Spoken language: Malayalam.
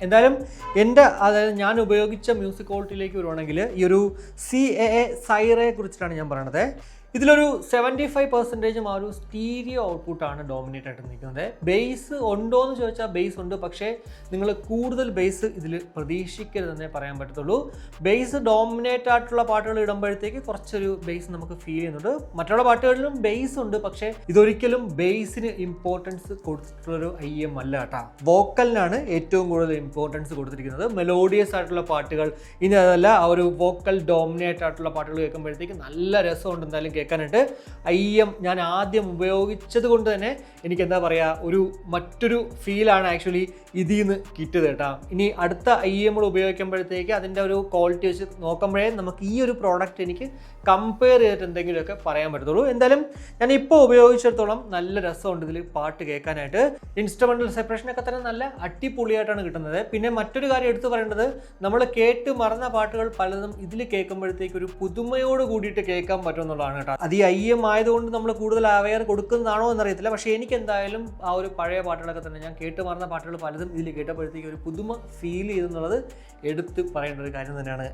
എന്തായാലും എൻ്റെ അതായത് ഞാൻ ഉപയോഗിച്ച മ്യൂസിക് ക്വാളിറ്റിയിലേക്ക് വരുവാണെങ്കിൽ ഈ ഒരു CAA സൈറയെ കുറിച്ചിട്ടാണ് ഞാൻ പറയണത്. ഇതിലൊരു 75% ആ ഒരു സ്റ്റീരിയോ ഔട്ട്പുട്ടാണ് ഡോമിനേറ്റ് ആയിട്ട് നിൽക്കുന്നത്. ബേസ് ഉണ്ടോ എന്ന് ചോദിച്ചാൽ ബേസ് ഉണ്ട്, പക്ഷേ നിങ്ങൾ കൂടുതൽ ബേസ് ഇതിൽ പ്രതീക്ഷിക്കരുതെന്നേ പറയാൻ പറ്റത്തുള്ളൂ. ബേസ് ഡോമിനേറ്റ് ആയിട്ടുള്ള പാട്ടുകൾ ഇടുമ്പോഴത്തേക്ക് കുറച്ചൊരു ബേസ് നമുക്ക് ഫീൽ ചെയ്യുന്നുണ്ട്. മറ്റുള്ള പാട്ടുകളിലും ബേസ് ഉണ്ട്, പക്ഷേ ഇതൊരിക്കലും ബേസിന് ഇമ്പോർട്ടൻസ് കൊടുത്തിട്ടുള്ളൊരു IEM അല്ല കേട്ടോ. വോക്കലിനാണ് ഏറ്റവും കൂടുതൽ ഇമ്പോർട്ടൻസ് കൊടുത്തിരിക്കുന്നത്. മെലോഡിയസ് ആയിട്ടുള്ള പാട്ടുകൾ, ഇനി അതല്ല ആ ഒരു വോക്കൽ ഡോമിനേറ്റ് ആയിട്ടുള്ള പാട്ടുകൾ കേൾക്കുമ്പോഴത്തേക്ക് നല്ല രസമുണ്ട് എന്തായാലും കേൾക്കാനായിട്ട്. IEM ഞാൻ ആദ്യം ഉപയോഗിച്ചത് കൊണ്ട് തന്നെ എനിക്ക് എന്താ പറയുക, മറ്റൊരു ഫീലാണ് ആക്ച്വലി ഇതിൽ നിന്ന് കിട്ടിയത് കേട്ടോ. ഇനി അടുത്ത IEM ഉപയോഗിക്കുമ്പോഴത്തേക്ക് അതിൻ്റെ ഒരു ക്വാളിറ്റി വെച്ച് നോക്കുമ്പോഴേ നമുക്ക് ഈ ഒരു പ്രോഡക്റ്റ് എനിക്ക് കമ്പയർ ചെയ്തിട്ട് എന്തെങ്കിലുമൊക്കെ പറയാൻ പറ്റത്തുള്ളൂ. എന്തായാലും ഞാൻ ഇപ്പോൾ ഉപയോഗിച്ചിടത്തോളം നല്ല രസമുണ്ട് ഇതിൽ പാട്ട് കേൾക്കാനായിട്ട്. ഇൻസ്ട്രുമെൻ്റൽ സെപ്പറേഷനൊക്കെ തന്നെ നല്ല അടിപൊളിയായിട്ടാണ് കിട്ടുന്നത്. പിന്നെ മറ്റൊരു കാര്യം എടുത്തു പറയേണ്ടത്, നമ്മൾ കേട്ട് മറന്ന പാട്ടുകൾ പലതും ഇതിൽ കേൾക്കുമ്പോഴത്തേക്ക് ഒരു പുതുമയോട് കൂടിയിട്ട് കേൾക്കാൻ പറ്റുമെന്നുള്ളതാണ് കേട്ടോ. അത് ഈ IEM ആയതുകൊണ്ട് നമ്മൾ കൂടുതൽ അവെയർ കൊടുക്കുന്നതാണോ എന്നറിയത്തില്ല, പക്ഷേ എനിക്ക് എന്തായാലും ആ ഒരു പഴയ പാട്ടുകളൊക്കെ തന്നെ ഞാൻ കേട്ട് മറന്ന പാട്ടുകൾ പലതും ഇതിൽ കേട്ടപ്പോഴത്തേക്ക് ഒരു പുതുമ ഫീൽ ചെയ്തെന്നുള്ളത് എടുത്ത് പറയേണ്ട ഒരു കാര്യം തന്നെയാണ്.